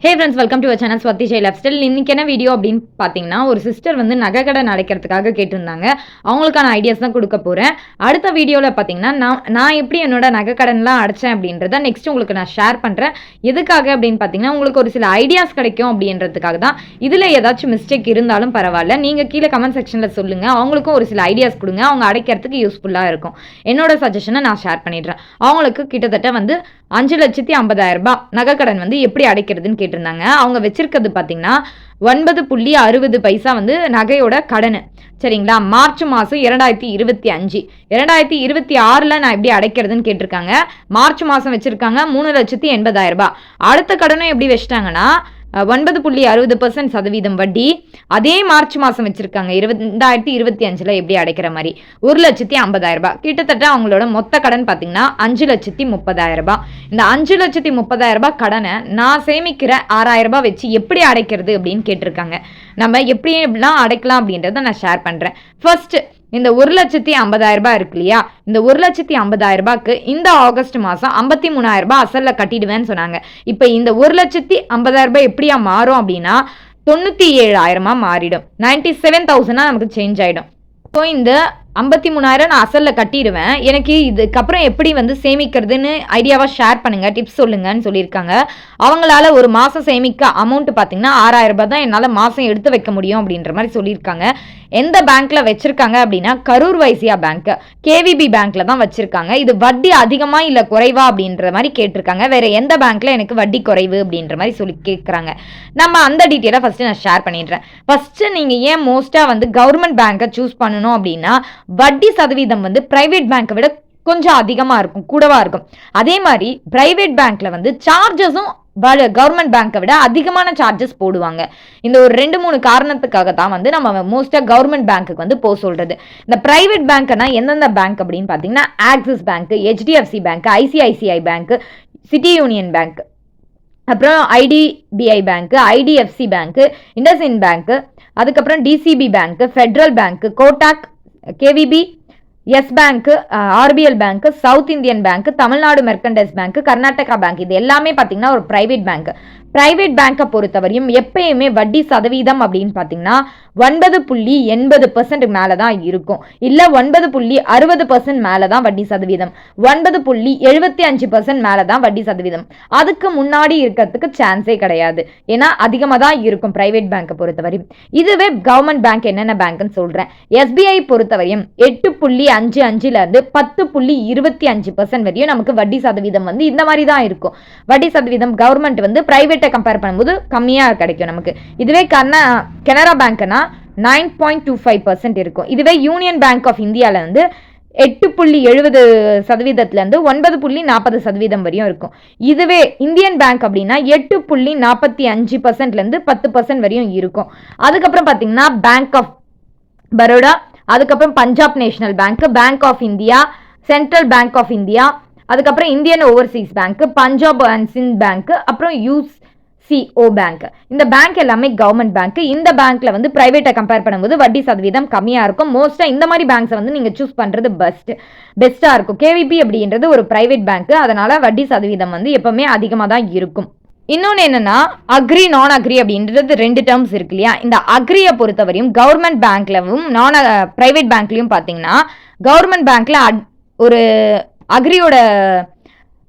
Hey friends, welcome to our channel Swathi Jai lifestyle. இன்னைக்கு என்ன video அப்படின்னு பார்த்தீங்கன்னா, ஒரு சிஸ்டர் வந்து நகைக்கடன் அடைக்கிறதுக்காக கேட்டிருந்தாங்க. அவங்களுக்கான ஐடியாஸ் தான் கொடுக்க போகிறேன். அடுத்த வீடியோவில் பார்த்தீங்கன்னா, நான் எப்படி என்னோட நகைக்கடன்லாம் அடைச்சேன் அப்படின்றத நெக்ஸ்ட் உங்களுக்கு நான் ஷேர் பண்ணுறேன். எதுக்காக அப்படின்னு பார்த்தீங்கன்னா, உங்களுக்கு ஒரு சில ஐடியாஸ் கிடைக்கும் அப்படின்றதுக்காக தான். இதில் ஏதாச்சும் மிஸ்டேக் இருந்தாலும் பரவாயில்ல, நீங்கள் கீழே கமெண்ட் செக்ஷனில் சொல்லுங்கள். அவங்களுக்கும் ஒரு சில ஐடியாஸ் கொடுங்க, அவங்க அடைக்கிறதுக்கு யூஸ்ஃபுல்லாக இருக்கும். என்னோட சஜஷனை நான் ஷேர் பண்ணிடுறேன். அவங்களுக்கு கிட்டத்தட்ட வந்து 5,50,000 நகைக்கடன் வந்து எப்படி அடைக்கிறதுன்னு கேட்டிருந்தாங்க. அவங்க வச்சிருக்கிறது பார்த்தீங்கன்னா 9.60 வந்து நகையோட கடனு. சரிங்களா? மார்ச் மாதம் 2025 2026 நான் எப்படி அடைக்கிறதுன்னு கேட்டிருக்காங்க. மார்ச் மாதம் வச்சிருக்காங்க 3,80,000. அடுத்த கடனும் எப்படி வச்சிட்டாங்கன்னா 9.60% வட்டி. அதே மார்ச் மாதம் வச்சிருக்காங்க 2025 எப்படி அடைக்கிற மாதிரி 1,50,000. கிட்டத்தட்ட அவங்களோட மொத்த கடன் பார்த்தீங்கன்னா 5,30,000. இந்த 5,30,000 கடனை நான் சேமிக்கிற 6,000 வச்சு எப்படி அடைக்கிறது அப்படின்னு கேட்டிருக்காங்க. நம்ம எப்படிலாம் அடைக்கலாம் அப்படின்றத நான் ஷேர் பண்ணுறேன். ஃபர்ஸ்ட், இந்த 1,50,000 இருக்கு இல்லையா, இந்த 1,50,000க்கு இந்த ஆகஸ்ட் மாதம் 53,000 அசல்ல கட்டிடுவேன்னு சொன்னாங்க. இப்போ இந்த 1,50,000 எப்படியா மாறும் அப்படின்னா 97,000 மாறிடும். 97,000 நமக்கு சேஞ்ச் ஆகிடும். ஸோ இந்த 53,000 நான் அசலில் கட்டிடுவேன். எனக்கு இதுக்கப்புறம் எப்படி வந்து சேமிக்கிறதுன்னு ஐடியாவாக ஷேர் பண்ணுங்கள், டிப்ஸ் சொல்லுங்கன்னு சொல்லியிருக்காங்க. அவங்களால ஒரு மாதம் சேமிக்க அமௌண்ட் பார்த்தீங்கன்னா 6,000 தான் என்னால் மாதம் எடுத்து வைக்க முடியும் அப்படின்ற மாதிரி சொல்லியிருக்காங்க. எந்த பேங்க்கில் வச்சுருக்காங்க அப்படின்னா கரூர் வைசியா பேங்க், கேவிபி பேங்க்கில் தான் வச்சுருக்காங்க. இது வட்டி அதிகமாக இல்லை குறைவா அப்படின்ற மாதிரி கேட்டிருக்காங்க. வேறு எந்த பேங்க்கில் எனக்கு வட்டி குறைவு அப்படின்ற மாதிரி சொல்லி கேட்குறாங்க. நம்ம அந்த டீட்டெயிலை ஃபஸ்ட்டு நான் ஷேர் பண்ணிடுறேன். ஃபஸ்ட்டு நீங்கள் ஏன் மோஸ்ட்டாக வந்து கவர்மெண்ட் பேங்க்கை சூஸ் பண்ணணும் அப்படின்னா வட்டி சதவீதம் வந்து பிரைவேட் பேங்கை விட கொஞ்சம் அதிகமாக இருக்கும், கூடவா இருக்கும். அதே மாதிரி பிரைவேட் பேங்க்ல வந்து சார்ஜஸும் கவர்மெண்ட் பேங்கை விட அதிகமான சார்ஜஸ் போடுவாங்க. இந்த ஒரு 2-3 காரணத்துக்காக தான் வந்து நம்ம மோஸ்டா கவர்மெண்ட் பேங்க்குக்கு வந்து போக சொல்றது. இந்த பிரைவேட் பேங்க்னா எந்தெந்த பேங்க் அப்படின்னு பார்த்தீங்கன்னா Axis bank, HDFC bank, ICICI bank, City Union bank, அப்புறம் IDBI bank, IDFC bank, IndusInd bank, அதுக்கப்புறம் DCB bank, Federal bank, Kotak, KVB, Yes bank, RBL bank, South Indian bank, Tamil Nadu Mercantile bank, Karnataka bank, இது எல்லாமே பார்த்தீங்கன்னா ஒரு பிரைவேட் பேங்க். பிரைவேட் பேங்கை பொறுத்தவரையும் எப்பயுமே வட்டி சதவீதம் அப்படின்னு பார்த்தீங்கன்னா 9.80% மேலே தான் இருக்கும். இல்லை 9.60% மேலே தான் வட்டி சதவீதம், 9.75% மேலே தான் வட்டி சதவீதம். அதுக்கு முன்னாடி இருக்கிறதுக்கு சான்ஸே கிடையாது. ஏன்னா அதிகமாக தான் இருக்கும் பிரைவேட் பேங்கை பொறுத்தவரையும். இதுவே கவர்மெண்ட் பேங்க் என்னென்ன பேங்க்னு சொல்கிறேன். SBI பொறுத்தவரையும் 8.55 10.25% வரையும் நமக்கு வட்டி சதவீதம் வந்து இந்த மாதிரி தான் இருக்கும். வட்டி சதவீதம் கவர்மெண்ட் வந்து பிரைவேட் கம்பேர் பண்ணும்போது கம்மியாக கிடைக்கும் நமக்கு. இதுவே கனரா பேங்க்னா 9.25% இருக்கும். இதுவே யூனியன் பேங்க் ஆஃப் இந்தியாவில் வந்து 8.70% 9.40% வரையும் இருக்கும். இதுவே இந்தியன் பேங்க் அப்படின்னா 8.45% 10% வரையும் இருக்கும். அதுக்கப்புறம் பார்த்தீங்கன்னா பேங்க் ஆஃப் பரோடா, அதுக்கப்புறம் Punjab national bank, bank of India, central bank of India, அதுக்கப்புறம் Indian overseas bank, Punjab and Sind bank, அப்புறம் UCO பேங்க். இந்த பேங்க் எல்லாமே கவர்மெண்ட் பேங்க். இந்த பேங்க்ல வந்து பிரைவேட்டை கம்பேர் பண்ணும்போது வட்டி சதவீதம் கம்மியா இருக்கும். மோஸ்டா இந்த மாதிரி பேங்க்ஸை வந்து நீங்க சூஸ் பண்றது பெஸ்டா இருக்கும். KVB அப்படின்றது ஒரு பிரைவேட் பேங்க், அதனால வட்டி சதவீதம் வந்து எப்பவுமே அதிகமாக தான் இருக்கும். இன்னொன்று என்னன்னா அக்ரி நான் அக்ரி அப்படின்றது 2 டேர்ம்ஸ் இருக்கு இல்லையா. இந்த அக்ரியை பொறுத்தவரையும் கவர்மெண்ட் பேங்க்லவும் பிரைவேட் பேங்க்லயும் பார்த்தீங்கன்னா கவர்மெண்ட் பேங்க்ல ஒரு அக்ரியோட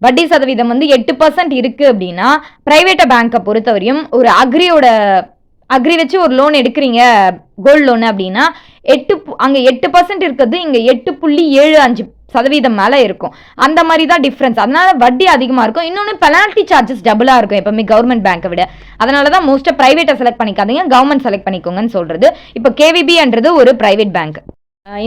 வட்டி சதவீதம் வந்து 8% இருக்கு அப்படின்னா பிரைவேட் பேங்கை பொறுத்தவரையும் ஒரு அக்ரி வச்சு ஒரு லோன் எடுக்கிறீங்க, கோல்டு லோன் அப்படின்னா அங்கே 8% இருக்கிறது இங்கே 8.75% மேலே இருக்கும். அந்த மாதிரி தான் டிஃப்ரென்ஸ். அதனால வட்டி அதிகமாக இருக்கும். இன்னொன்று பெனால்ட்டி சார்ஜஸ் டபுளாக இருக்கும் எப்பவுமே கவர்மெண்ட் பேங்கை விட. அதனால தான் மோஸ்ட்டாக ப்ரைவேட்டை செலக்ட் பண்ணிக்காதீங்க, கவர்மெண்ட் செலக்ட் பண்ணிக்கோங்கன்னு சொல்றது. இப்போ KVBன்றது ஒரு பிரைவேட் பேங்க்.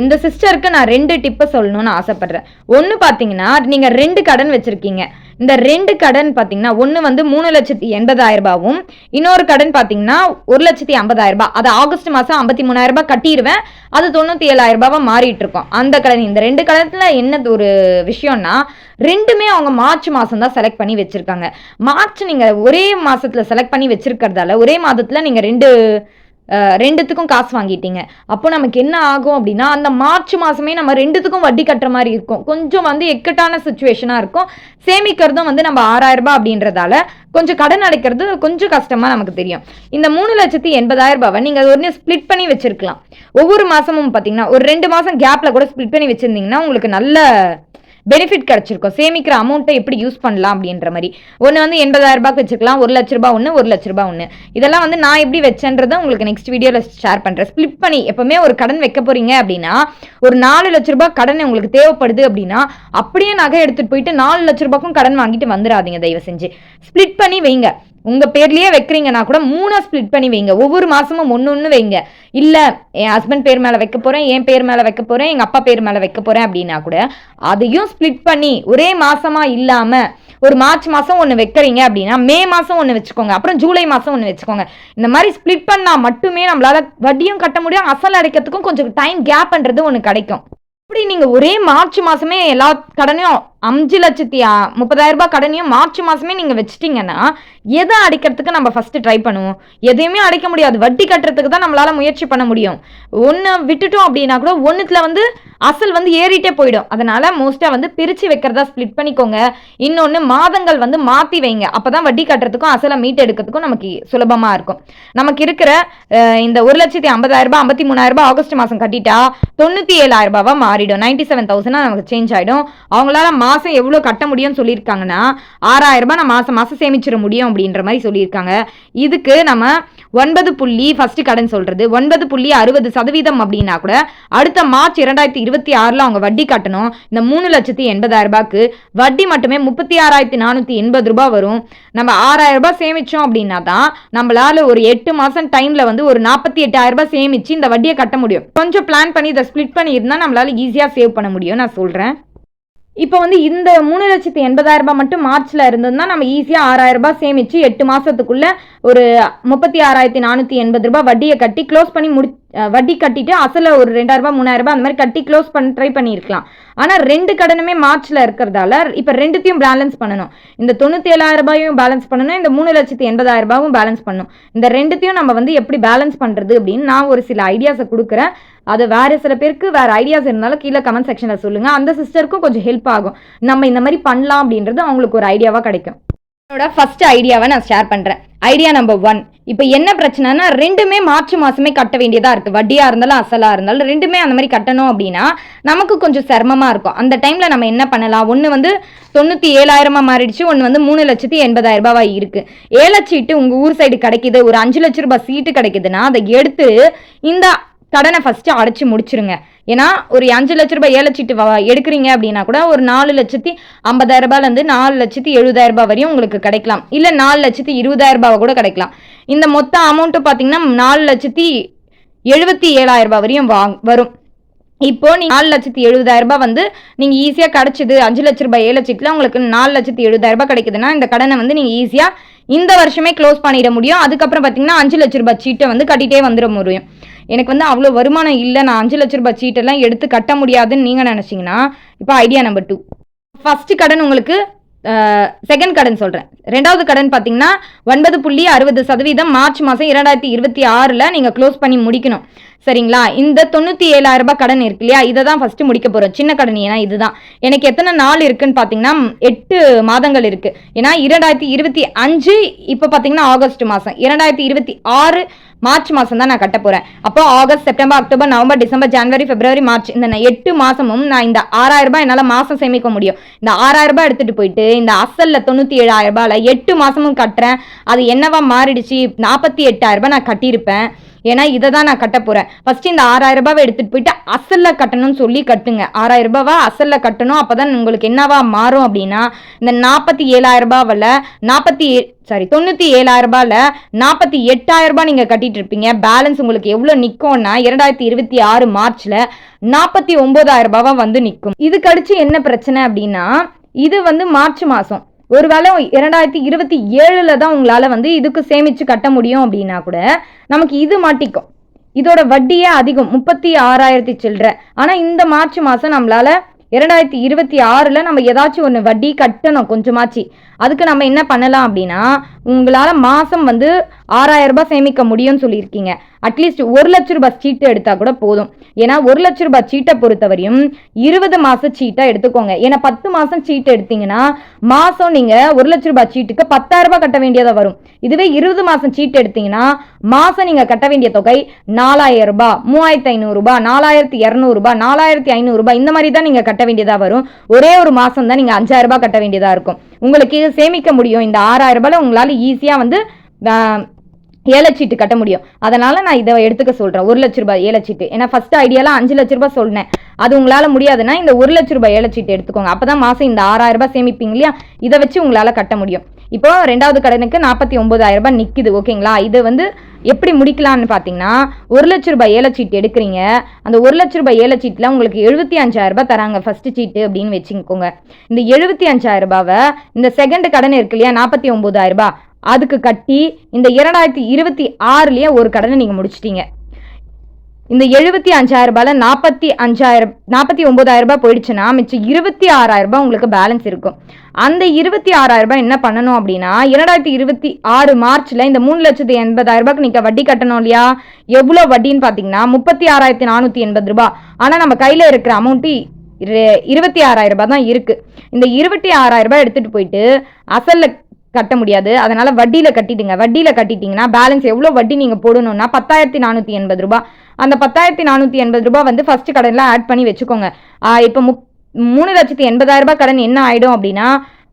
இந்த சிஸ்டருக்கு நான் 2 டிப்பை சொல்லணும்னு ஆசைப்படுறேன். ஒன்று பார்த்தீங்கன்னா நீங்கள் 2 கடன் வச்சிருக்கீங்க. இந்த 2 கடன் பார்த்தீங்கன்னா ஒன்று வந்து 3,80,000 இன்னொரு கடன் பார்த்தீங்கன்னா 1,50,000. அது ஆகஸ்ட் மாதம் 53,000 கட்டிடுவேன், அது 97,000 மாறிட்டு இருக்கும் அந்த கடன். இந்த 2 கடத்துல என்ன ஒரு விஷயம்னா ரெண்டுமே அவங்க மார்ச் மாதம் தான் செலக்ட் பண்ணி வச்சிருக்காங்க. மார்ச் நீங்கள் ஒரே மாதத்தில் செலக்ட் பண்ணி வச்சிருக்கிறதால ஒரே மாதத்தில் நீங்கள் 2 ரெண்டுத்துக்கும் காசு வாங்கிட்டீங்க. அப்போ நமக்கு என்ன ஆகும் அப்படின்னா, அந்த மார்ச் மாசமே நம்ம ரெண்டுத்துக்கும் வட்டி கட்டுற மாதிரி இருக்கும். கொஞ்சம் வந்து இக்கட்டான சிச்சுவேஷனா இருக்கும். சேமிக்கிறதும் வந்து நம்ம 6000 ரூபாய் அப்படின்றதால கொஞ்சம் கடன் அடைக்கிறது கொஞ்சம் கஷ்டமா நமக்கு தெரியும். இந்த 3,80,000 ரூபாவை நீங்க ஒன்னு ஸ்பிளிட் பண்ணி வச்சிருக்கலாம். ஒவ்வொரு மாசமும் பாத்தீங்கன்னா ஒரு 2 மாசம் கேப்ல கூட ஸ்பிளிட் பண்ணி வச்சிருந்தீங்கன்னா உங்களுக்கு நல்ல பெனிஃபிட் கிடைச்சிருக்கும். சேமிக்கிற அமௌண்ட்டை எப்படி யூஸ் பண்ணலாம் அப்படின்ற மாதிரி. ஒன்று வந்து 80,000 ரூபாய்க்கு வச்சுக்கலாம், 1,00,000 ரூபாய் ஒன்று, 1,00,000 ரூபாய் ஒன்று. இதெல்லாம் வந்து நான் எப்படி வச்சேன்றதை உங்களுக்கு நெக்ஸ்ட் வீடியோவில் ஷேர் பண்ணுறேன். ஸ்பிளிட் பண்ணி எப்பவுமே ஒரு கடன் வைக்க போறீங்க அப்படின்னா, ஒரு 4,00,000 ரூபாய் கடன் உங்களுக்கு தேவைப்படுது அப்படின்னா, அப்படியே நகை எடுத்துட்டு போயிட்டு 4,00,000 ரூபாய்க்கும் கடன் வாங்கிட்டு வந்துடாதீங்க தயவு செஞ்சு. ஸ்பிளிட் பண்ணி வைங்க. உங்க பேர்லயே வைக்கிறீங்கன்னா கூட 3 ஸ்பிளிட் பண்ணி வைங்க. ஒவ்வொரு மாசமும் ஒன்னு வைங்க. இல்ல என் ஹஸ்பண்ட் பேர் மேல வைக்க போறேன், என் பேர் மேல வைக்க போறேன், எங்க அப்பா பேர் மேல வைக்க போறேன் அப்படின்னா கூட அதையும் ஸ்பிளிட் பண்ணி ஒரே மாசமா இல்லாம ஒரு மார்ச் மாசம் ஒன்னு வைக்கிறீங்க அப்படின்னா மே மாசம் ஒன்னு வச்சுக்கோங்க, அப்புறம் ஜூலை மாசம் ஒன்னு வச்சுக்கோங்க. இந்த மாதிரி ஸ்பிளிட் பண்ணா மட்டுமே நம்மளால வட்டியும் கட்ட முடியும், அசல் அடைக்கிறதுக்கும் கொஞ்சம் டைம் கேப்ன்றது ஒன்னு கிடைக்கும். இப்படி நீங்க ஒரே மார்ச் மாசமே எல்லா கடனையும் 5,30,000 ரூபாய் கடனையும் மார்ச் மாசமே நீங்க வச்சுட்டீங்கன்னா எதை அடைக்கிறதுக்கு நம்ம ஃபர்ஸ்ட் ட்ரை பண்ணுவோம்? எதையுமே அடைக்க முடியாது. வட்டி கட்டுறதுக்கு தான் நம்மளால முயற்சி பண்ண முடியும். ஒன்னு விட்டுட்டோம் அப்படின்னா கூட ஒன்னுத்துல வந்து அசல் வந்து ஏறிட்டே போயிடும். அதனால மோஸ்டா வந்து பிரிச்சு வைக்கிறதா ஸ்பிளிட் பண்ணிக்கோங்க. இன்னொன்னு மாதங்கள் வந்து மாத்தி வைங்க. அப்பதான் வட்டி கட்டுறதுக்கும் அசலை மீட் எடுக்கிறதுக்கும் நமக்கு சுலபமா இருக்கும். நமக்கு இருக்கிற இந்த 1,50,000 ரூபாய் 53,000 ரூபாய் ஆகஸ்ட் மாசம் கட்டிட்டா 97,000 ரூபாவா மாறிடும். 97,000 நமக்கு சேஞ்ச் ஆயிடும். அவங்களால மாசம் எவ்வளவு கட்ட முடியும்னு சொல்லியிருக்காங்கன்னா 6,000 ரூபாய் நான் மாசம் சேமிச்சிட முடியும் அப்படின்ற மாதிரி சொல்லியிருக்காங்க. இதுக்கு நம்ம 9 ஃபர்ஸ்ட் கடன் சொல்றது 9.60% அப்படின்னா கூட அடுத்த மார்ச் 2026 அவங்க வட்டி கட்டணும். இந்த 3,80,000 ரூபாய்க்கு வட்டி மட்டுமே 36,480 ரூபாய் வரும். நம்ம 6,000 ரூபாய் சேமிச்சோம் அப்படின்னா தான் நம்மளால ஒரு 8 மாசம் டைம்ல வந்து ஒரு 48,000 ரூபாய் சேமிச்சு இந்த வட்டியை கட்ட முடியும். கொஞ்சம் பிளான் பண்ணி இதை ஸ்பிளிட் பண்ணி இருந்தா நம்மளால ஈஸியா சேவ் பண்ண முடியும் நான் சொல்றேன். இப்போ வந்து இந்த 3,80,000 ரூபாய் மட்டும் மார்ச்ல இருந்ததுன்னா நம்ம ஈஸியா 6,000 ரூபாய் சேமிச்சு 8 மாசத்துக்குள்ள ஒரு 36,480 ரூபாய் வட்டியை கட்டி க்ளோஸ் பண்ணி வட்டி கட்டிட்டு அசல ஒரு 2,000 ரூபாய் 3,000 ரூபாய் அந்த மாதிரி கட்டி க்ளோஸ் பண்ண ட்ரை பண்ணியிருக்கலாம். ஆனா 2 கடனுமே மார்ச்ல இருக்கிறதால இப்ப ரெண்டுத்தையும் பேலன்ஸ் பண்ணணும். இந்த 97,000 ரூபாயும் பேலன்ஸ் பண்ணணும், இந்த 3,80,000 ரூபாயும் பேலன்ஸ் பண்ணணும். இந்த ரெண்டுத்தையும் நம்ம வந்து எப்படி பேலன்ஸ் பண்றது அப்படின்னு நான் ஒரு சில ஐடியாஸை கொடுக்குறேன். அது வேற சில பேருக்கு வேற ஐடியாஸ் இருந்தாலும் கீழே கமெண்ட் செக்ஷன்ல சொல்லுங்க. அந்த சிஸ்டருக்கும் கொஞ்சம் ஹெல்ப் ஆகும். நம்ம இந்த மாதிரி பண்ணலாம் அப்படின்றது அவங்களுக்கு ஒரு ஐடியாவா கிடைக்கும். என்னோட ஃபர்ஸ்ட் ஐடியாவை நான் ஷேர் பண்றேன். Idea number 1. இப்போ என்ன பிரச்சனைனா ரெண்டுமே மார்ச் மாசமே கட்ட வேண்டியதா இருக்கு. வட்டியா இருந்தாலும் அசலா இருந்தாலும் ரெண்டுமே அந்த மாதிரி கட்டணும் அப்படின்னா நமக்கு கொஞ்சம் சிரமமா இருக்கும். அந்த டைம்ல நம்ம என்ன பண்ணலாம்? ஒன்று வந்து 97,000 மாறிடுச்சு, ஒன்று வந்து 3,80,000 ரூபாய் இருக்கு. ஏலச்சீட்டு உங்க ஊர் சைடு கிடைக்குது, ஒரு 5 லட்சம் ரூபாய் சீட்டு கிடைக்குதுன்னா அதை எடுத்து இந்த கடனை ஃபர்ஸ்ட் அடைச்சு முடிச்சிருங்க. ஏன்னா ஒரு 5 லட்சம் ரூபாய் ஏலச்சீட்டு எடுக்கிறீங்க அப்படின்னா கூட ஒரு 4,50,000 ரூபாயிலேருந்து 4,70,000 ரூபாய் வரையும் உங்களுக்கு கிடைக்கலாம். இல்லை 4,20,000 ரூபாய் கூட கிடைக்கலாம். இந்த மொத்த அமௌண்ட்டு பார்த்தீங்கன்னா 4,77,000 ரூபாய் வரையும் வரும். இப்போ நீங்க 4,70,000 ரூபாய் வந்து நீங்க ஈஸியா கிடைச்சது 5 லட்சம் ரூபாய் ஏலச்சீட்டுல உங்களுக்கு 4,70,000 ரூபாய் கிடைக்குதுன்னா இந்த கடனை வந்து நீங்க ஈஸியா இந்த வருஷமே க்ளோஸ் பண்ணிட முடியும். அதுக்கப்புறம் பார்த்தீங்கன்னா 5 லட்சம் ரூபாய் சீட்டை வந்து கட்டிட்டே வந்துட முடியும். எனக்கு வந்து அவ்வளோ வருமானம் இல்லை, நான் 5 லட்சம் ரூபாய் சீட்டெல்லாம் எடுத்து கட்ட முடியாதுன்னு நீங்கள் நினச்சிங்கன்னா இப்போ ஐடியா நம்பர் 2. ஃபர்ஸ்ட் கடன் உங்களுக்கு செகண்ட் கடன் சொல்கிறேன். ரெண்டாவது கடன் பார்த்தீங்கன்னா 9.60% மார்ச் மாதம் 2026 நீங்கள் க்ளோஸ் பண்ணி முடிக்கணும். சரிங்களா? இந்த 97,000 ரூபாய் கடன் இருக்கு இல்லையா, இதை தான் ஃபர்ஸ்ட் முடிக்க போகிறோம். சின்ன கடன். ஏன்னா இதுதான் எனக்கு எத்தனை நாள் இருக்குன்னு பார்த்தீங்கன்னா 8 மாதங்கள் இருக்கு. ஏன்னா 2025 இப்போ பார்த்தீங்கன்னா ஆகஸ்ட் மாதம், 2026 மார்ச் மாதம் தான் நான் கட்ட போகிறேன். அப்போ August, September, October, November, December, ஜனவரி, பிப்ரவரி, மார்ச் இந்த 8 மாதமும் நான் இந்த 6,000 ரூபாய் என்னால் மாதம் சேமிக்க முடியும். இந்த 6,000 ரூபாய் எடுத்துகிட்டு போயிட்டு இந்த அசலில் 97,000 ரூபாயில் 8 மாதமும் கட்டுறேன். அது என்னவா மாறிடுச்சு? 48,000 ரூபாய் நான் கட்டியிருப்பேன். ஏன்னா இதை தான் நான் கட்ட போறேன். ஃபர்ஸ்ட் இந்த 6,000 ரூபாவை எடுத்துட்டு போயிட்டு அசல்ல கட்டணும்னு சொல்லி கட்டுங்க. 6,000 ரூபாவா அசல்ல கட்டணும். அப்பதான் உங்களுக்கு என்னவா மாறும் அப்படின்னா இந்த 47,000 ரூபாவில் 97,000 ரூபாயில 48,000 ரூபாய் நீங்க கட்டிட்டு இருப்பீங்க. பேலன்ஸ் உங்களுக்கு எவ்வளவு நிக்கும்னா 2026 மார்ச்ல 49,000 ரூபாவா வந்து நிக்கும். இது கழிச்சு என்ன பிரச்சனை அப்படின்னா இது வந்து மார்ச் மாசம், ஒருவேளை 2027 தான் உங்களால வந்து இதுக்கு சேமிச்சு கட்ட முடியும் அப்படின்னா கூட நமக்கு இது மாட்டிக்கும். இதோட வட்டியே அதிகம், 36,000 சில்லற. ஆனா இந்த மார்ச் மாசம் நம்மளால 2026 நம்ம ஏதாச்சும் ஒன்று வட்டி கட்டணும் கொஞ்சமாச்சு. அதுக்கு நம்ம என்ன பண்ணலாம் அப்படின்னா, உங்களால் மாதம் வந்து 6000 ரூபாய் சேமிக்க முடியும்னு சொல்லியிருக்கீங்க. அட்லீஸ்ட் 1,00,000 ரூபாய் சீட்டு எடுத்தால் கூட போதும். ஏன்னா 1,00,000 ரூபாய் சீட்டை பொறுத்தவரையும் 20 மாத சீட்டை எடுத்துக்கோங்க. ஏன்னா 10 மாதம் சீட்டு எடுத்தீங்கன்னா மாதம் நீங்கள் 1,00,000 ரூபாய் சீட்டுக்கு 10,000 ரூபாய் கட்ட வேண்டியதாக வரும். இதுவே 20 மாதம் சீட்டு எடுத்தீங்கன்னா மாதம் நீங்கள் கட்ட வேண்டிய தொகை 4,000 ரூபாய், 3,500 ரூபாய், 4,200 ரூபாய், 4,500 ரூபாய் இந்த மாதிரி தான் நீங்கள் கட்ட வேண்டியதாக வரும். ஒரே ஒரு மாதம் தான் நீங்கள் 5,000 ரூபாய் கட்ட வேண்டியதாக இருக்கும். உங்களுக்கு சேமிக்க முடியும். இந்த 6,000 ரூபாயில் உங்களால் ஈஸியாக வந்து ஏலச்சீட்டு கட்ட முடியும். அதனால நான் இதை எடுத்துக்க சொல்றேன், 1,00,000 ரூபாய் ஏலச்சீட்டு. ஏன்னா ஃபர்ஸ்ட் ஐடியாலாம் 5,00,000 ரூபாய் சொன்னேன். அது உங்களால முடியாதுன்னா இந்த 1,00,000 ரூபாய் ஏலச்சீட்டு எடுத்துக்கோங்க. அப்பதான் மாசம் இந்த 6,000 ரூபாய் சேமிப்பீங்க இல்லையா, இதை வச்சு உங்களால கட்ட முடியும். இப்போ 2வது கடனுக்கு 49,000 ரூபாய் நிக்குது. ஓகேங்களா, இது வந்து எப்படி முடிக்கலாம்னு பார்த்தீங்கன்னா, 1,00,000 ரூபாய் ஏலச்சீட்டு எடுக்கிறீங்க. அந்த 1,00,000 ரூபாய் ஏலச்சீட்டில் உங்களுக்கு 75,000 ரூபாய் தராங்க ஃபர்ஸ்ட் சீட்டு அப்படின்னு வச்சுக்கோங்க. இந்த 75,000 ரூபாவை இந்த செகண்ட் கடன் இருக்கு இல்லையா 49,000 ரூபாய், அதுக்கு கட்டி இந்த 2026லயே ஒரு கடனை நீங்க முடிச்சிட்டீங்க. இந்த 75,000 ரூபாயில 49,000 ரூபாய் போயிடுச்சுன்னா மிச்சம் 26,000 ரூபாய் உங்களுக்கு பேலன்ஸ் இருக்கும். அந்த 26,000 ரூபாய் என்ன பண்ணணும் அப்படின்னா, 2026 மார்ச்ல இந்த 3,80,000 ரூபாய்க்கு நீங்க வட்டி கட்டணும் இல்லையா, எவ்வளவு வட்டின்னு பாத்தீங்கன்னா 36,480 ரூபாய். ஆனா நம்ம கையில இருக்கிற அமௌண்ட் 26,000 ரூபாய் தான் இருக்கு. இந்த 26,000 ரூபாய் எடுத்துட்டு போயிட்டு அசல்ல கட்ட முடியாது, அதனால வட்டியில கட்டிடுங்க. வட்டியில கட்டிட்டீங்கன்னா பேலன்ஸ் எவ்வளவு வட்டி நீங்க போடணும்னா 10,480 ரூபாய். அந்த 10,480 ரூபாய் வந்து ஃபர்ஸ்ட் கடன்ல ஆட் பண்ணி வச்சுக்கோங்க. இப்போ 3,80,000 ரூபாய் கடன் என்ன ஆயிடும் அப்படின்னா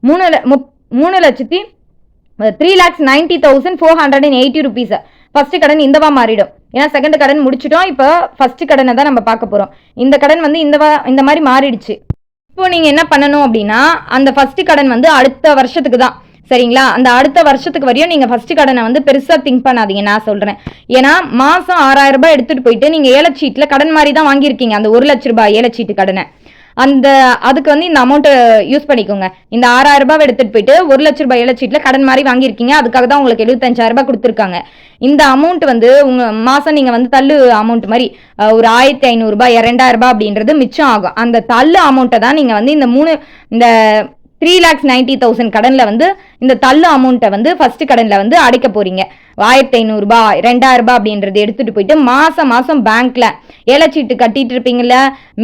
3,90,480 ருபீஸ் ஃபர்ஸ்ட் கடன் இந்தவா மாறிடும். ஏன்னா செகண்ட் கடன் முடிச்சிட்டோம், இப்போ ஃபர்ஸ்ட் கடனை தான் நம்ம பார்க்க போறோம். இந்த கடன் வந்து இந்த மாதிரி மாறிடுச்சு. இப்போ நீங்க என்ன பண்ணணும் அப்படின்னா, அந்த ஃபர்ஸ்ட் கடன் வந்து அடுத்த வருஷத்துக்கு தான், சரிங்களா? அந்த அடுத்த வருஷத்துக்கு வரையும் நீங்க ஃபர்ஸ்ட் கடனை வந்து பெருசா திங்க் பண்ணாதீங்க, நான் சொல்றேன். ஏன்னா மாசம் 6,000 ரூபாய் எடுத்துட்டு போயிட்டு நீங்க ஏலச்சீட்ல கடன் மாதிரி தான் வாங்கியிருக்கீங்க அந்த 1,00,000 ரூபாய் ஏலச்சீட்டு கடனை. அதுக்கு வந்து இந்த அமௌண்ட்டை யூஸ் பண்ணிக்கோங்க. இந்த 6,000 ரூபாய் எடுத்துட்டு போயிட்டு 1,00,000 ரூபாய் ஏலச்சீட்ல கடன் மாதிரி வாங்கியிருக்கீங்க. அதுக்காக தான் உங்களுக்கு 75,000 ரூபாய் கொடுத்துருக்காங்க. இந்த அமௌண்ட் வந்து உங்க மாசம் நீங்க வந்து தள்ளு அமௌண்ட் மாதிரி ஒரு 1,500 ரூபாய் 2,000 ரூபாய் அப்படின்றது மிச்சம் ஆகும். அந்த தள்ளு அமௌண்ட்டை தான் நீங்க வந்து இந்த 3,90,000 கடன்ல வந்து இந்த தள்ளு அமௌண்ட்டை வந்து ஃபர்ஸ்ட் கடன்ல வந்து அடைக்க போறீங்க. 1,500 ரூபாய் 2,000 ரூபாய் அப்படின்றது எடுத்துட்டு போயிட்டு மாசம் பேங்க்ல ஏலச்சீட்டு கட்டிட்டு இருப்பீங்கல்ல,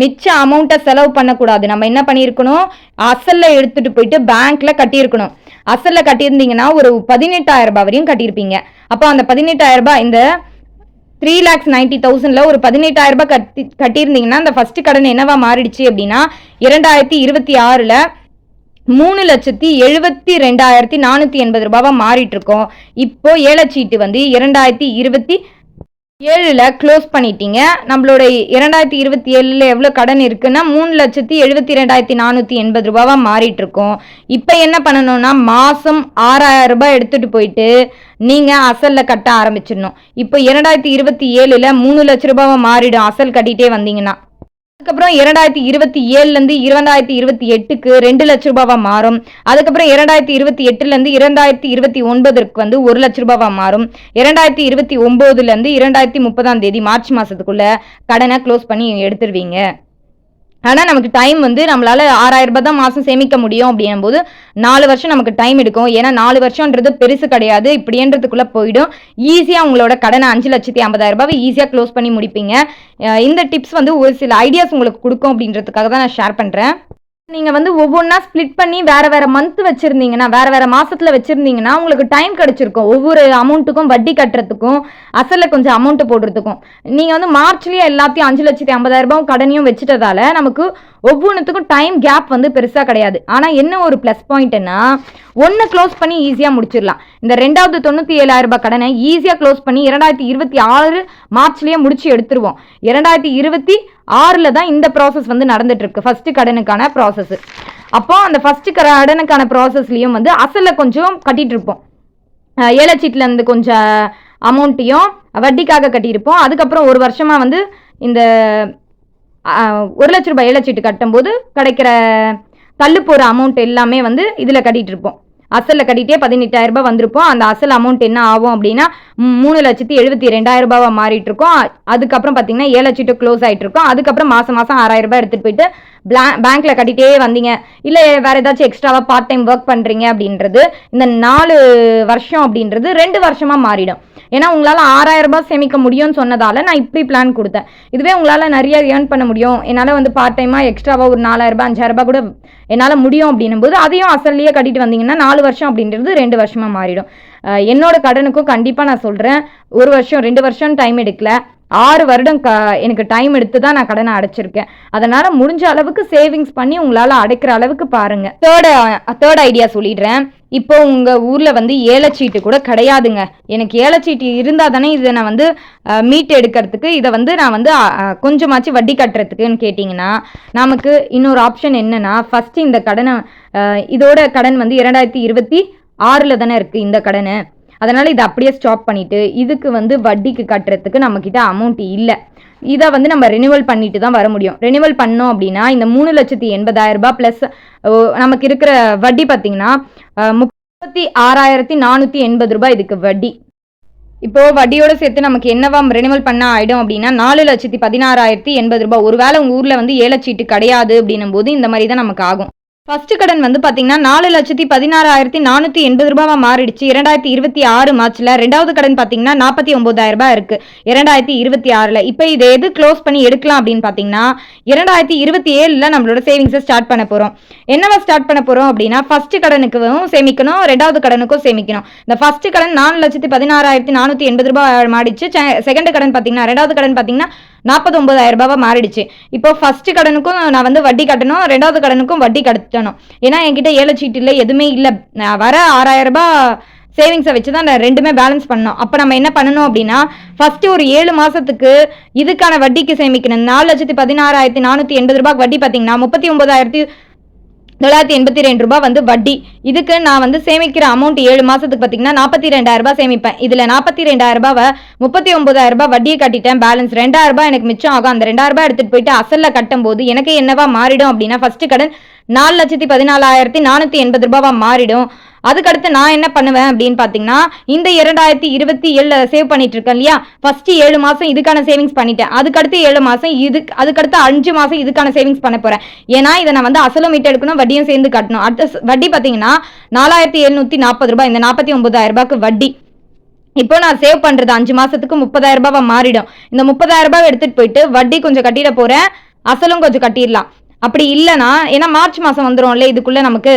மிச்ச அமௌண்ட்டை செலவு பண்ணக்கூடாது. நம்ம என்ன பண்ணியிருக்கணும், அசல்ல எடுத்துட்டு போயிட்டு பேங்க்ல கட்டியிருக்கணும். அசல்ல கட்டியிருந்தீங்கன்னா ஒரு 18,000 ரூபாய் வரையும் கட்டியிருப்பீங்க. அப்போ அந்த 18,000 ரூபாய் இந்த 3,90,000ல ஒரு 18,000 ரூபாய் கட்டியிருந்தீங்கன்னா அந்த ஃபர்ஸ்ட் கடன் என்னவா மாறிடுச்சு அப்படின்னா 2026ல 3,72,480 ரூபாவா மாறிட்டு இருக்கோம். இப்போ ஏலச்சீட்டு வந்து 2027ல க்ளோஸ் பண்ணிட்டீங்க. நம்மளோட 2027ல எவ்வளவு கடன் இருக்குன்னா 3,72,480 ரூபாவா மாறிட்டு இருக்கோம். இப்போ என்ன பண்ணணும்னா மாசம் 6,000 ரூபாய் எடுத்துட்டு போயிட்டு நீங்க அசல்ல கட்ட ஆரம்பிச்சிடணும். இப்போ 2027ல 3,00,000 ரூபாவா மாறிடும் அசல் கட்டிட்டே வந்தீங்கன்னா. அதுக்கப்புறம் 2027லேருந்து 2028க்கு 2,00,000 ரூபாவா மாறும். அதுக்கப்புறம் 2028லேருந்து 2029க்கு வந்து 1,00,000 ரூபாவா மாறும். 2029லேருந்து 2030 மார்ச் மாசத்துக்குள்ள கடனை க்ளோஸ் பண்ணி எடுத்துருவீங்க. ஆனால் நமக்கு டைம் வந்து நம்மளால 6,000 ரூபாய் தான் மாதம் சேமிக்க முடியும் அப்படின்னும் போது 4 வருஷம் நமக்கு டைம் எடுக்கும். ஏன்னா 4 வருஷம்ன்றது பெருசு கிடையாது, இப்படின்றதுக்குள்ள போயிடும். ஈஸியாக உங்களோட கடனை 5,50,000 ரூபாய் ஈஸியாக க்ளோஸ் பண்ணி முடிப்பீங்க. இந்த டிப்ஸ் வந்து ஒரு சில ஐடியாஸ் உங்களுக்கு கொடுக்கும் அப்படின்றதுக்காக தான் நான் ஷேர் பண்ணுறேன். நீங்கள் வந்து ஒவ்வொன்றா ஸ்ப்ளிட் பண்ணி வேறு மந்த் வச்சுருந்தீங்கன்னா, வேறு மாதத்தில் வச்சுருந்தீங்கன்னா உங்களுக்கு டைம் கிடச்சிருக்கும். ஒவ்வொரு அமௌண்ட்டுக்கும் வட்டி கட்டுறதுக்கும் அசலில் கொஞ்சம் அமௌண்ட்டு போடுறதுக்கும். நீங்கள் வந்து மார்ச்லேயே எல்லாத்தையும் 5,50,000 ரூபாய் கடனையும் வச்சுட்டதால நமக்கு ஒவ்வொன்றுத்துக்கும் டைம் கேப் வந்து பெருசாக கிடையாது. ஆனால் என்ன ஒரு ப்ளஸ் பாயிண்ட்னா, ஒன்று க்ளோஸ் பண்ணி ஈஸியாக முடிச்சிடலாம். இந்த 2வது 97,000 ரூபாய் கடனை ஈஸியாக க்ளோஸ் பண்ணி 2026 மார்ச்லேயே முடிச்சு எடுத்துருவோம். 2026ல் தான் இந்த ப்ராசஸ் வந்து நடந்துட்டு இருக்கு, ஃபர்ஸ்ட் கடனுக்கான ப்ராசஸ். அப்போ அந்த ஃபர்ஸ்ட் கடனுக்கான ப்ராசஸ்லையும் வந்து அசலில் கொஞ்சம் கட்டிட்டு இருப்போம். ஏலச்சீட்டில் இருந்து கொஞ்சம் அமௌண்ட்டையும் வட்டிக்காக கட்டியிருப்போம். அதுக்கப்புறம் ஒரு வருஷமாக வந்து இந்த 1,00,000 ரூபாய் ஏலச்சீட்டு கட்டும்போது கிடைக்கிற தள்ளு போகிற அமௌண்ட் எல்லாமே வந்து இதில் கட்டிட்டு இருப்போம். அசலில் கட்டிகிட்டே 18,000 ரூபாய் வந்திருப்போம். அந்த அசல் அமௌண்ட் என்ன ஆகும் அப்படின்னா 3,72,200 ரூபாவா மாறிட்டு இருக்கோம். அதுக்கப்புறம் பார்த்தீங்கன்னா 7 லட்சம் க்ளோஸ் ஆகிட்டு இருக்கோம். அதுக்கப்புறம் மாதம் 6,000 ரூபாய் எடுத்துகிட்டு போயிட்டு பேங்க்ல கட்டிகிட்டே வந்தீங்க, இல்லை வேற ஏதாச்சும் எக்ஸ்ட்ராவாக பார்ட் டைம் ஒர்க் பண்ணுறீங்க அப்படின்றது இந்த 4 வருஷம் அப்படின்றது 2 வருஷமா மாறிடும். ஏன்னா உங்களால் 6,000 ரூபாய் சேமிக்க முடியும்னு சொன்னதால நான் இப்படி பிளான் கொடுத்தேன். இதுவே உங்களால் நிறைய ஏர்ன் பண்ண முடியும், என்னால் வந்து பார்ட் டைமாக எக்ஸ்ட்ராவாக ஒரு 4,000 ரூபாய் 5,000 ரூபாய் கூட என்னால் முடியும் அப்படின்னும் போது அதையும் அசல்லையே கட்டிட்டு வந்தீங்கன்னா 4 வருஷம் அப்படின்றது 2 வருஷமா மாறிடும். என்னோட கடனுக்கும் கண்டிப்பாக நான் சொல்கிறேன், 1 வருஷம் 2 வருஷம் டைம் எடுக்கல, 6 வருடம் எனக்கு டைம் எடுத்து தான் நான் கடனை அடைச்சிருக்கேன். அதனால முடிஞ்ச அளவுக்கு சேவிங்ஸ் பண்ணி உங்களால் அடைக்கிற அளவுக்கு பாருங்க. தேர்ட் ஐடியா சொல்லிடுறேன். இப்போ உங்கள் ஊரில் வந்து ஏலச்சீட்டு கூட கிடையாதுங்க. எனக்கு ஏலச்சீட்டு இருந்தால் தானே இதை நான் வந்து மீட் எடுக்கிறதுக்கு, இதை வந்து நான் வந்து கொஞ்சமாச்சு வட்டி கட்டுறதுக்குன்னு கேட்டிங்கன்னா நமக்கு இன்னொரு ஆப்ஷன் என்னன்னா, ஃபஸ்ட்டு இந்த கடனை இதோட கடன் வந்து 2026 தானே இருக்குது இந்த கடனை. அதனால் இதை அப்படியே ஸ்டாப் பண்ணிவிட்டு இதுக்கு வந்து வட்டிக்கு கட்டுறதுக்கு நம்மக்கிட்ட அமௌண்ட் இல்லை. இதை வந்து நம்ம ரெனிவல் பண்ணிட்டு தான் வர முடியும். ரெனிவல் பண்ணோம் அப்படின்னா இந்த 3,80,000 ரூபாய் ப்ளஸ் நமக்கு இருக்கிற வட்டி பார்த்தீங்கன்னா 36,480 ரூபாய் இதுக்கு வட்டி. இப்போ வட்டியோட சேர்த்து நமக்கு என்னவா ரெனிவல் பண்ண ஆகிடும் அப்படின்னா 4,16,080 ரூபாய். ஒருவேளை உங்கள் ஊரில் வந்து ஏலச்சீட்டு கிடையாது அப்படின்னும் போது இந்த மாதிரி தான் நமக்கு ஆகும். ஃபர்ஸ்ட் கடன் வந்து பார்த்தீங்கன்னா 4,16,480 ரூபாவா மாறிடுச்சு 2026 மார்ச்ல. ரெண்டாவது கடன் பார்த்தீங்கன்னா 49,000 ரூபாய் இருக்கு 2026ல. இப்போ இதை எது க்ளோஸ் பண்ணி எடுக்கலாம் அப்படின்னு பார்த்தீங்கன்னா 2027ல நம்மளோட சேவிங்ஸை ஸ்டார்ட் பண்ண போகிறோம். என்னவா ஸ்டார்ட் பண்ண போகிறோம் அப்படின்னா ஃபர்ஸ்ட் கடனுக்கும் சேமிக்கணும், ரெண்டாவது கடனுக்கும் சேமிக்கணும். இந்த ஃபர்ஸ்ட் கடன் 4,16,480 ரூபாய் மாறிடுச்சு. செகண்ட் கடன் பார்த்தீங்கன்னா ரெண்டாவது கடன் பார்த்தீங்கன்னா 49,000 ரூபாவா மாறிடுச்சு. இப்போ ஃபர்ஸ்ட் கடனுக்கும் நான் வந்து வட்டி கட்டணும், ரெண்டாவது கடனுக்கும் வட்டி கட்டணும். ஏன்னா என்கிட்ட ஏலச்சீட்டு இல்லை, எதுவுமே இல்லை. நான் வர 6,000 ரூபாய் சேவிங்ஸை வச்சு தான் நான் ரெண்டுமே பேலன்ஸ் பண்ணணும். அப்போ நம்ம என்ன பண்ணணும் அப்படின்னா ஃபர்ஸ்ட் ஒரு 7 மாதத்துக்கு இதுக்கான வட்டிக்கு சேமிக்கணும். 4,16,480 ரூபாய்க்கு வட்டி பார்த்தீங்கன்னா 39,982 ரூபாய் வந்து வட்டி. இதுக்கு நான் வந்து சேமிக்கிற அமௌண்ட் 7 மாதத்துக்கு பார்த்தீங்கன்னா 42,000 ரூபாய் சேமிப்பேன். இதில் 42,000 ரூபாவை 39,000 ரூபாய் வட்டியை கட்டிட்டேன். பேலன்ஸ் 2,000 ரூபாய் எனக்கு மிச்சம் ஆகும். அந்த 2,000 ரூபாய் எடுத்துகிட்டு போயிட்டு அசலில் கட்டும் போது எனக்கு என்னவா மாறிடும் அப்படின்னா ஃபர்ஸ்ட் கடன் 4,14,480 ரூபாவா மாறிடும். அதுக்கடுத்து நான் என்ன பண்ணுவேன் அப்படின்னு பார்த்தீங்கன்னா இந்த 2027 சேவ் பண்ணிட்டு இருக்கேன் இல்லையா, ஃபர்ஸ்ட் 7 மாதம் இதுக்கான சேவிங்ஸ் பண்ணிட்டேன். அதுக்கடுத்து 7 மாதம் அதுக்கடுத்து 5 மாதம் இதுக்கான சேவிங்ஸ் பண்ண போறேன். ஏன்னா இதை நான் வந்து அசலும் மீட்டு எடுக்கணும், வட்டியும் சேர்ந்து கட்டணும். அடுத்த வட்டி பார்த்தீங்கன்னா 4,740 ரூபாய், இந்த 49,000 ரூபாய்க்கு வட்டி. இப்போ நான் சேவ் பண்றது 5 மாசத்துக்கு 30,000 ரூபாய் மாறிடும். இந்த 30,000 ரூபாய் எடுத்துட்டு போயிட்டு வட்டி கொஞ்சம் கட்டிட போறேன், அசலும் கொஞ்சம் கட்டிடலாம். அப்படி இல்லைன்னா ஏன்னா மார்ச் மாதம் வந்துடும்ல இதுக்குள்ள நமக்கு.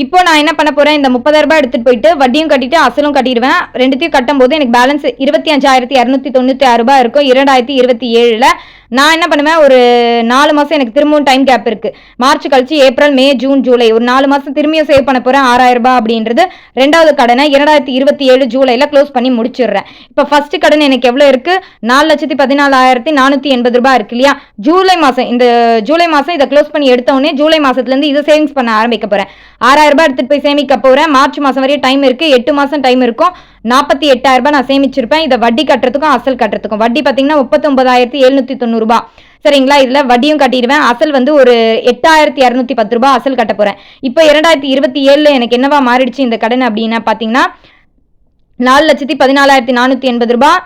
இப்போ நான் என்ன பண்ண போறேன், இந்த 30,000 ரூபாய் எடுத்துட்டு போயிட்டு வட்டியும் கட்டிட்டு அசலும் கட்டிடுவேன். ரெண்டுத்தையும் கட்டும் போது எனக்கு பேலன்ஸ் 25,296 ரூபாய் இருக்கும் 2027ல. நான் என்ன பண்ணுவேன், ஒரு 4 மாதம் எனக்கு திரும்பவும் டைம் கேப் இருக்குது. மார்ச் கழிச்சு ஏப்ரல் மே ஜூன் ஜூலை ஒரு 4 மாதம் திரும்பியும் சேவ் பண்ண போகிறேன் 6,000 ரூபாய் அப்படின்றது. ரெண்டாவது கடனை 2027 ஜூலையில் க்ளோஸ் பண்ணி முடிச்சிடுறேன். இப்போ ஃபர்ஸ்ட் கடன் எனக்கு எவ்வளோ இருக்குது, 4,14,480 ரூபாய் இருக்கு இல்லையா. ஜூலை மாதம் இந்த ஜூலை மாதம் இதை க்ளோஸ் பண்ணி எடுத்தோடனே ஜூலை மாதத்துலேருந்து இதை சேவிங்ஸ் பண்ண ஆரம்பிக்க போகிறேன். 6,000 ரூபாய் எடுத்துகிட்டு போய் சேமிக்க போகிறேன். மார்ச் மாதம் வரையும் டைம் இருக்குது, 8 மாதம் டைம் இருக்கும். 48,000 ரூபாய் நான் சேமிச்சிருப்பேன். இதை வட்டி கட்டுறதுக்கும் அசல் கட்டுறதுக்கும். வட்டி பார்த்தீங்கன்னா 39,790 ரூபாய் சரிங்களா. இதில் வட்டியும் கட்டிடுவேன். அசல் வந்து ஒரு 8,210 ரூபாய் அசல் கட்ட போகிறேன். இப்போ 2027 எனக்கு என்னவா மாறிடுச்சு இந்த கடன் அப்படின்னா பார்த்தீங்கன்னா 4,14,480 ரூபாய்,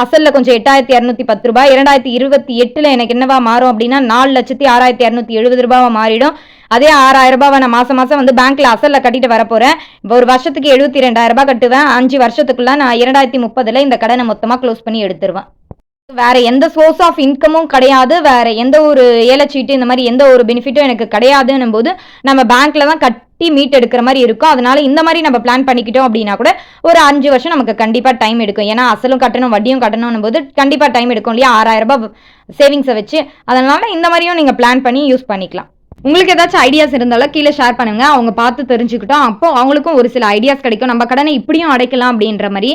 அசலில் கொஞ்சம் 8,210 ரூபாய். 2028 எனக்கு என்னவா மாறும் அப்படின்னா 4,06,270 ரூபாவா மாறிடும். அதே 6,000 ரூபாவை நான் மாதம் மாதம் வந்து பேங்க்ல அசலில் கட்டிட்டு வர போகிறேன். ஒரு வருஷத்துக்கு 72,000 ரூபாய் கட்டுவேன். 5 வருஷத்துக்குள்ள நான் 2030 இந்த கடனை மொத்தமாக க்ளோஸ் பண்ணி எடுத்துருவேன். வேற எந்த சோர்ஸ் ஆஃப் இன்கமும் கிடையாது, வேற எந்த ஒரு ஏலச்சீட்டு இந்த மாதிரி எந்த ஒரு பெனிஃபிட்டும் எனக்கு கிடையாதுன்னும் போது நம்ம பேங்க்ல தான் கட்டி மீட் எடுக்கிற மாதிரி இருக்கும். அதனால இந்த மாதிரி நம்ம பிளான் பண்ணிக்கிட்டோம் அப்படின்னா கூட ஒரு 5 வருஷம் நமக்கு கண்டிப்பா டைம் எடுக்கும். ஏன்னா அசலும் கட்டணும் வட்டியும் கட்டணும் போது கண்டிப்பா டைம் எடுக்கும் இல்லையா, 6,000 ரூபாய் சேவிங்ஸை வச்சு. அதனால இந்த மாதிரியும் நீங்க பிளான் பண்ணி யூஸ் பண்ணிக்கலாம். உங்களுக்கு ஏதாச்சும் ஐடியாஸ் இருந்தாலும் கீழே ஷேர் பண்ணுங்க, அவங்க பார்த்து தெரிஞ்சுக்கிட்டோம். அப்போ அவங்களுக்கும் ஒரு சில ஐடியாஸ் கிடைக்கும், நம்ம கடனை இப்படியும் அடைக்கலாம் அப்படின்ற மாதிரி.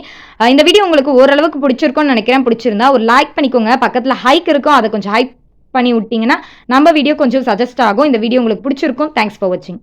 இந்த வீடியோ உங்களுக்கு ஓரளவுக்கு பிடிச்சிருக்கும்னு நினைக்கிறேன். பிடிச்சிருந்தா ஒரு லைக் பண்ணிக்கோங்க. பக்கத்தில் ஹைக் இருக்கும், அதை கொஞ்சம் ஹைக் பண்ணி விட்டீங்கன்னா நம்ம வீடியோ கொஞ்சம் சஜஸ்ட் ஆகும். இந்த வீடியோ உங்களுக்கு பிடிச்சிருக்கும். தேங்க்ஸ் ஃபார் வாட்சிங்.